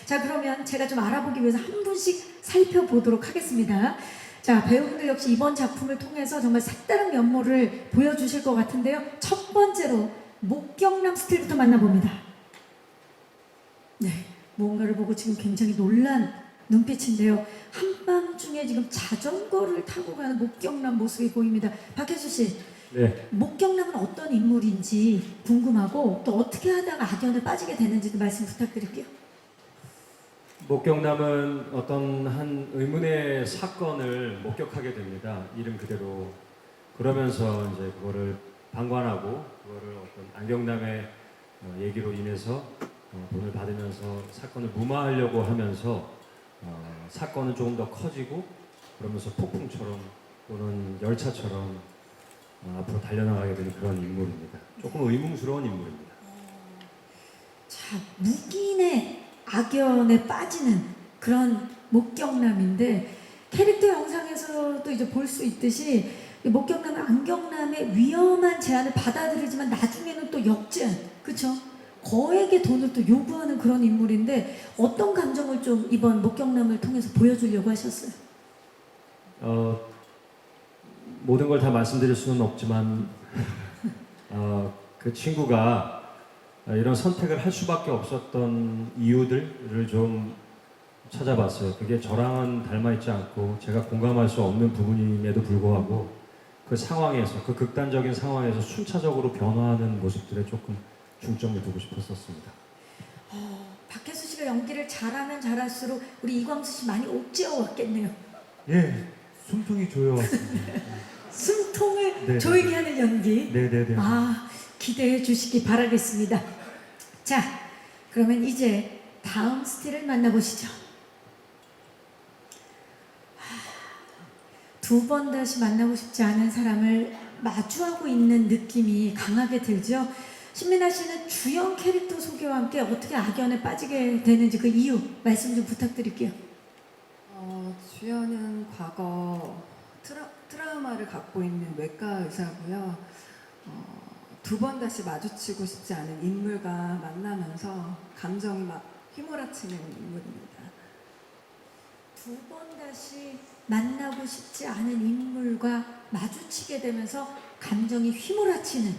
자, 그러면 제가 좀 알아보기 위해서 한 분씩 살펴보도록 하겠습니다. 자, 배우분들 역시 이번 작품을 통해서 정말 색다른 면모를 보여주실 것 같은데요. 첫 번째로 목경남 스틸부터 만나봅니다. 네, 무언가를 보고 지금 굉장히 놀란 눈빛인데요. 한밤중에 지금 자전거를 타고 가는 목경남 모습이 보입니다. 박혜수 씨, 네, 목경남은 어떤 인물인지 궁금하고 또 어떻게 하다가 악연에 빠지게 되는지도 말씀 부탁드릴게요. 목경남은 어떤 한 의문의 사건을 목격하게 됩니다. 이름 그대로. 그러면서 이제 그거를 방관하고 그거를 어떤 안경남의 얘기로 인해서 돈을 받으면서 사건을 무마하려고 하면서 사건은 조금 더 커지고 그러면서 폭풍처럼 또는 열차처럼 앞으로 달려나가게 되는 그런 인물입니다. 조금 의문스러운 인물입니다. 자, 묵인의 악연에 빠지는 그런 목경남인데 캐릭터 영상에서도 이제 볼 수 있듯이 이 목경남은 안경남의 위험한 제안을 받아들이지만 나중에는 또 역제안, 그쵸? 거액의 돈을 또 요구하는 그런 인물인데 어떤 감정을 좀 이번 목경남을 통해서 보여주려고 하셨어요? 모든 걸 다 말씀드릴 수는 없지만 그 친구가 이런 선택을 할 수밖에 없었던 이유들을 좀 찾아봤어요. 그게 저랑은 닮아있지 않고 제가 공감할 수 없는 부분임에도 불구하고 그 상황에서, 그 극단적인 상황에서 순차적으로 변화하는 모습들에 조금 중점을 두고 싶었었습니다. 박혜수 씨가 연기를 잘하면 잘할수록 우리 이광수 씨 많이 옥죄어 왔겠네요. 예, 숨통이 조여왔습니다. 숨통을 네, 조이게 하는 연기. 네네네. 아, 기대해 주시기 바라겠습니다. 자, 그러면 이제 다음 스틸을 만나보시죠. 두 번 다시 만나고 싶지 않은 사람을 마주하고 있는 느낌이 강하게 들죠. 신민아 씨는 주연 캐릭터 소개와 함께 어떻게 악연에 빠지게 되는지 그 이유 말씀 좀 부탁드릴게요. 주연은 과거 트라우마를 갖고 있는 외과 의사고요. 두 번 다시 마주치고 싶지 않은 인물과 만나면서 감정이 막 휘몰아치는 인물입니다. 두 번 다시 만나고 싶지 않은 인물과 마주치게 되면서 감정이 휘몰아치는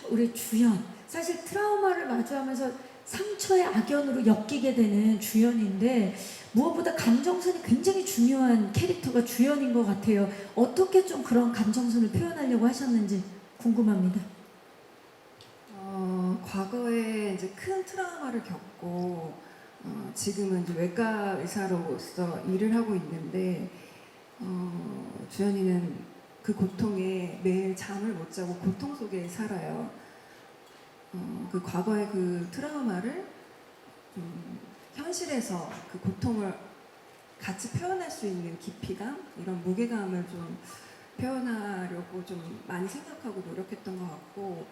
우리 주연. 사실 트라우마를 마주하면서 상처의 악연으로 엮이게 되는 주연인데 무엇보다 감정선이 굉장히 중요한 캐릭터가 주연인 것 같아요. 어떻게 좀 그런 감정선을 표현하려고 하셨는지 궁금합니다. 과거에 이제 큰 트라우마를 겪고 지금은 이제 외과 의사로서 일을 하고 있는데 주연이는 그 고통에 매일 잠을 못 자고 고통 속에 살아요. 그 과거의 그 트라우마를 현실에서 그 고통을 같이 표현할 수 있는 깊이감, 이런 무게감을 좀 표현하려고 좀 많이 생각하고 노력했던 것 같고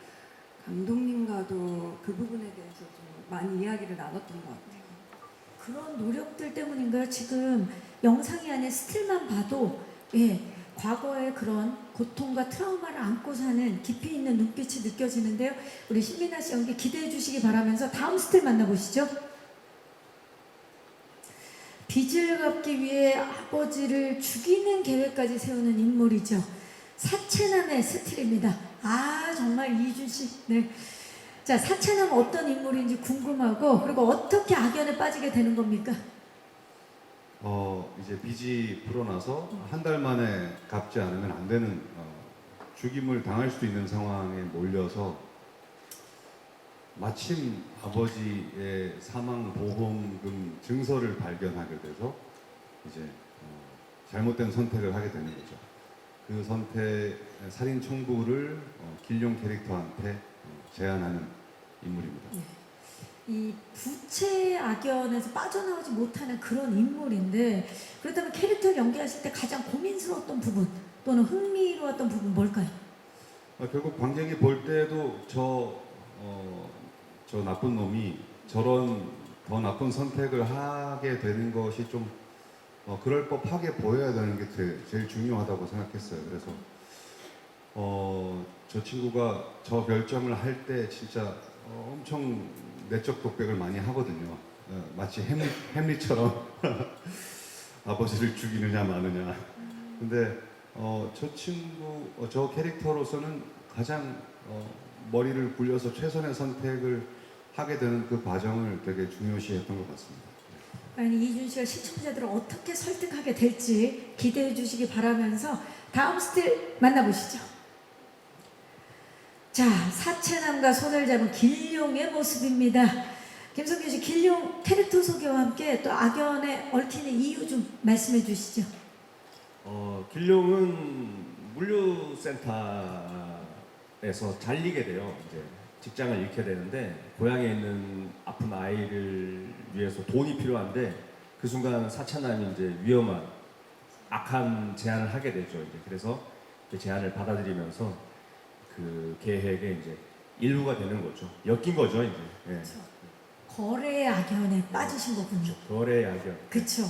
감독님과도 그 부분에 대해서 좀 많이 이야기를 나눴던 것 같아요. 그런 노력들 때문인가요? 지금 영상이 아닌 스틸만 봐도 과거의 그런 고통과 트라우마를 안고 사는 깊이 있는 눈빛이 느껴지는데요. 우리 신민아 씨 연기 기대해 주시기 바라면서 다음 스틸 만나보시죠. 빚을 갚기 위해 아버지를 죽이는 계획까지 세우는 인물이죠. 사채남의 스틸입니다. 아, 정말 이준 씨. 네. 자, 사채남 어떤 인물인지 궁금하고 그리고 어떻게 악연에 빠지게 되는 겁니까? 이제 빚이 불어나서 한 달 만에 갚지 않으면 안 되는 죽임을 당할 수도 있는 상황에 몰려서 마침 아버지의 사망 보험금 증서를 발견하게 돼서 이제 잘못된 선택을 하게 되는 거죠. 그 선택, 살인 청구를 길용 캐릭터한테 제안하는 인물입니다. 이 부채 악연에서 빠져나오지 못하는 그런 인물인데 그렇다면 캐릭터를 연기하실 때 가장 고민스러웠던 부분 또는 흥미로웠던 부분 뭘까요? 결국 관객이 볼 때도 저 나쁜 놈이 저런 더 나쁜 선택을 하게 되는 것이 좀 그럴 법하게 보여야 되는 게 제일 중요하다고 생각했어요. 그래서 저 친구가 저 결정을 할 때 진짜 엄청 내적 독백을 많이 하거든요. 마치 햄릿처럼 아버지를 죽이느냐 마느냐. 근데 저 캐릭터로서는 가장 머리를 굴려서 최선의 선택을 하게 되는 그 과정을 되게 중요시했던 것 같습니다. 과연 이준 씨가 시청자들을 어떻게 설득하게 될지 기대해 주시기 바라면서 다음 스틸 만나보시죠. 자, 사채남과 손을 잡은 길룡의 모습입니다. 김성균 씨, 길룡 캐릭터 소개와 함께 또 악연에 얽히는 이유 좀 말씀해 주시죠. 길룡은 물류센터에서 잘리게 돼요. 이제 직장을 잃게 되는데 고향에 있는 아픈 아이를 위해서 돈이 필요한데 그 순간 사차남이 이제 위험한 악한 제안을 하게 되죠. 이제 그래서 그 제안을 받아들이면서 그 계획에 이제 일부가 되는 거죠. 엮인 거죠, 이제. 예. 거래의 악연에 빠지신 거군요. 거래의 악연. 그렇죠.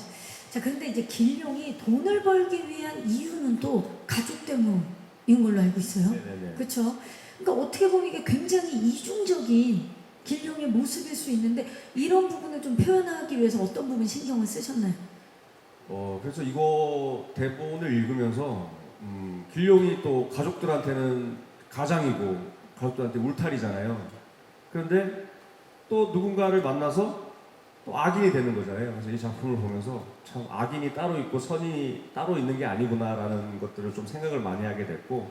자, 근데 이제 길룡이 돈을 벌기 위한 이유는 또 가족 때문인 걸로 알고 있어요. 네네네. 그렇죠. 그러니까 어떻게 보면 이게 굉장히 이중적인 길룡의 모습일 수 있는데 이런 부분을 좀 표현하기 위해서 어떤 부분 신경을 쓰셨나요? 그래서 이거 대본을 읽으면서 길룡이 또 가족들한테는 가장이고 가족들한테 울타리잖아요. 그런데 또 누군가를 만나서 또 악인이 되는 거잖아요. 그래서 이 작품을 보면서 참 악인이 따로 있고 선이 따로 있는 게 아니구나라는 것들을 좀 생각을 많이 하게 됐고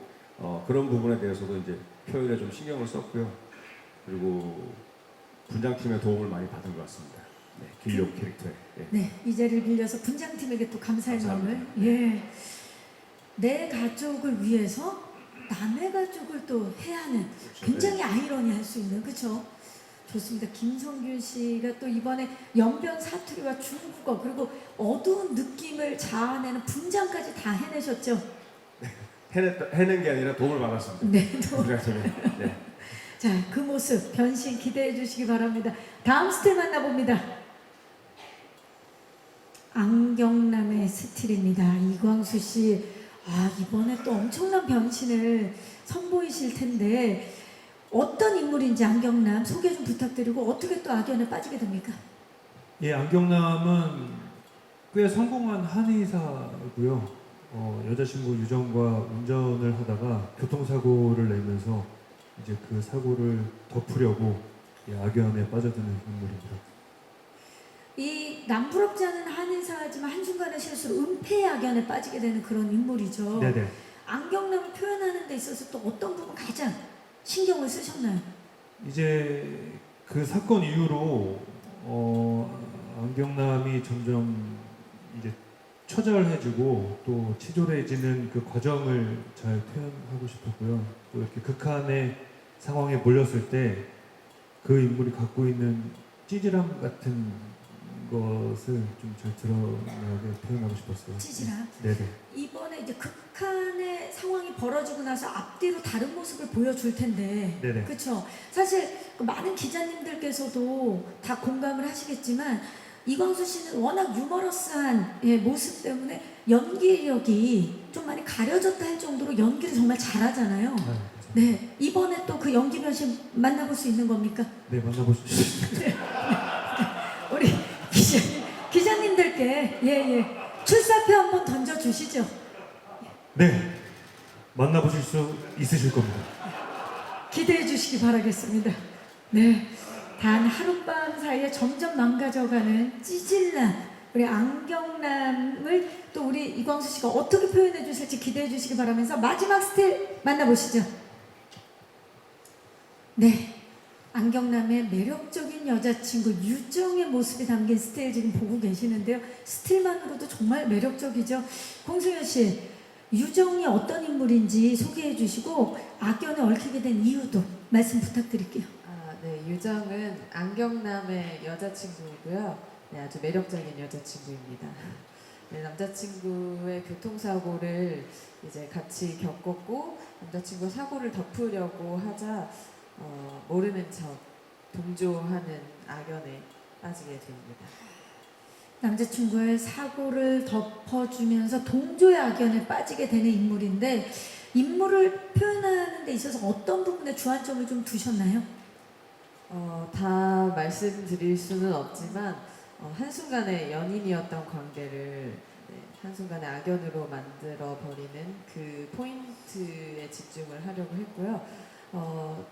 그런 부분에 대해서도 이제 표현에 좀 신경을 썼고요. 그리고 분장팀의 도움을 많이 받은 것 같습니다. 네, 길룡 캐릭터에. 예. 네, 이 자리를 빌려서 분장팀에게 또 감사의 마음을. 감사합니다. 예. 내 가족을 위해서 남의 가족을 또 해야 하는 그렇죠. 굉장히 아이러니할 수 있는, 그렇죠? 좋습니다. 김성균 씨가 또 이번에 연변 사투리와 중국어 그리고 어두운 느낌을 자아내는 분장까지 다 해내셨죠? 해낸 게 아니라 도움을 받았습니다. 네. 또. 분장팀에. 네. 자, 그 모습 변신 기대해 주시기 바랍니다. 다음 스틸 만나봅니다. 안경남의 스틸입니다. 이광수 씨, 이번에 또 엄청난 변신을 선보이실 텐데 어떤 인물인지 안경남 소개 좀 부탁드리고 어떻게 또 악연에 빠지게 됩니까? 예, 안경남은 꽤 성공한 한의사고요. 여자친구 유정과 운전을 하다가 교통사고를 내면서 이제 그 사고를 덮으려고 악연에 빠져드는 인물입니다. 이 남부럽지 않은 한의사지만 한순간의 실수로 은폐의 악연에 빠지게 되는 그런 인물이죠. 네네. 안경남을 표현하는 데 있어서 또 어떤 부분 가장 신경을 쓰셨나요? 이제 그 사건 이후로 안경남이 점점 이제 처절해지고 또 치졸해지는 그 과정을 잘 표현하고 싶었고요. 또 이렇게 극한의 상황에 몰렸을 때 그 인물이 갖고 있는 찌질함 같은 것을 좀 잘 드러나게 표현하고 싶었어요. 찌질함. 네네. 이번에 이제 극한의 상황이 벌어지고 나서 앞뒤로 다른 모습을 보여줄 텐데, 네네. 그렇죠. 사실 그 많은 기자님들께서도 다 공감을 하시겠지만 이광수 씨는 워낙 유머러스한 모습 때문에 연기력이 좀 많이 가려졌다 할 정도로 연기를 정말 잘하잖아요. 감사합니다. 네, 이번에 또 그 연기 변신 만나볼 수 있는 겁니까? 네, 만나보시죠. 우리 기자님들께 출사표 한번 던져주시죠. 네, 만나보실 수 있으실 겁니다. 기대해 주시기 바라겠습니다. 네, 단 하룻밤 사이에 점점 망가져가는 찌질남 우리 안경남을 또 우리 이광수 씨가 어떻게 표현해 주실지 기대해 주시기 바라면서 마지막 스틸 만나보시죠. 네, 안경남의 매력적인 여자친구 유정의 모습이 담긴 스틸 지금 보고 계시는데요. 스틸만으로도 정말 매력적이죠. 공수현 씨, 유정이 어떤 인물인지 소개해 주시고 악연에 얽히게 된 이유도 말씀 부탁드릴게요. 네, 유정은 안경남의 여자친구고요. 네, 아주 매력적인 여자친구입니다. 네, 남자친구의 교통사고를 이제 같이 겪었고 남자친구 사고를 덮으려고 하자 모르는 척 동조하는 악연에 빠지게 됩니다. 남자친구의 사고를 덮어주면서 동조의 악연에 빠지게 되는 인물인데 인물을 표현하는 데 있어서 어떤 부분에 주안점을 좀 두셨나요? 다 말씀드릴 수는 없지만 한순간에 연인이었던 관계를 한순간에 악연으로 만들어 버리는 그 포인트에 집중을 하려고 했고요.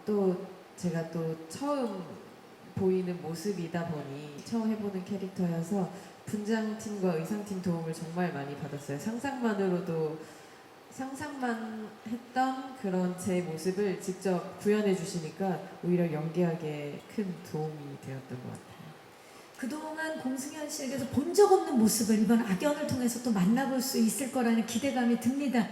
또 제가 또 처음 보이는 모습이다 보니 처음 해보는 캐릭터여서 분장팀과 의상팀 도움을 정말 많이 받았어요. 상상만 했던 그런 제 모습을 직접 구현해 주시니까 오히려 연기하기에 큰 도움이 되었던 것 같아요. 그동안 공승현 씨에게서 본 적 없는 모습을 이번 악연을 통해서 또 만나볼 수 있을 거라는 기대감이 듭니다.